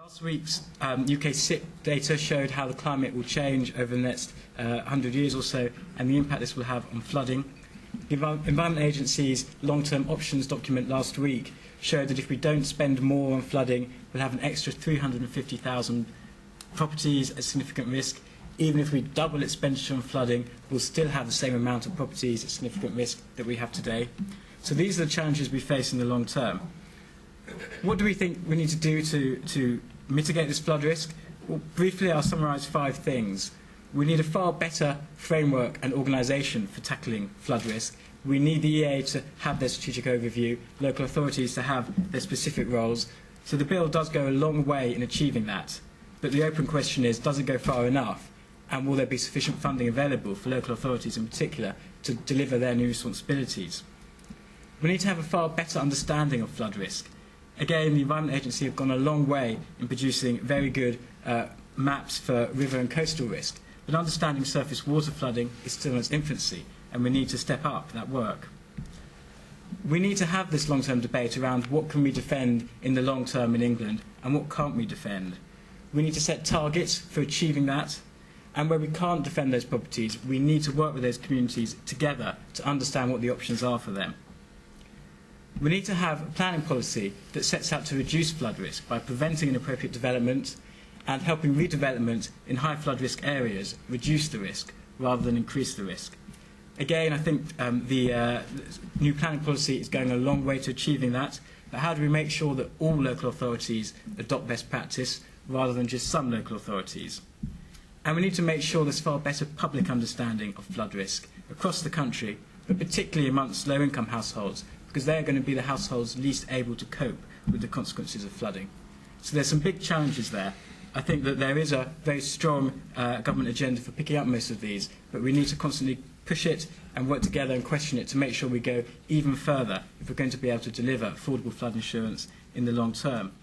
Last week's UK SIP data showed how the climate will change over the next 100 years or so and the impact this will have on flooding. The Environment Agency's long-term options document last week showed that if we don't spend more on flooding, we'll have an extra 350,000 properties at significant risk. Even if we double expenditure on flooding, we'll still have the same amount of properties at significant risk that we have today. So these are the challenges we face in the long term. What do we think we need to do to mitigate this flood risk? Well, briefly, I'll summarise 5 things. We need a far better framework and organisation for tackling flood risk. We need the EA to have their strategic overview, local authorities to have their specific roles. So the bill does go a long way in achieving that. But the open question is, does it go far enough? And will there be sufficient funding available for local authorities in particular to deliver their new responsibilities? We need to have a far better understanding of flood risk. Again, the Environment Agency have gone a long way in producing very good maps for river and coastal risk, but understanding surface water flooding is still in its infancy, and we need to step up that work. We need to have this long-term debate around what can we defend in the long term in England and what can't we defend. We need to set targets for achieving that, and where we can't defend those properties, we need to work with those communities together to understand what the options are for them. We need to have a planning policy that sets out to reduce flood risk by preventing inappropriate development and helping redevelopment in high flood risk areas reduce the risk rather than increase the risk. Again, I think the new planning policy is going a long way to achieving that, but how do we make sure that all local authorities adopt best practice rather than just some local authorities? And we need to make sure there's far better public understanding of flood risk across the country, but particularly amongst low-income households, because they're going to be the households least able to cope with the consequences of flooding. So there's some big challenges there. I think that there is a very strong government agenda for picking up most of these, but we need to constantly push it and work together and question it to make sure we go even further if we're going to be able to deliver affordable flood insurance in the long term.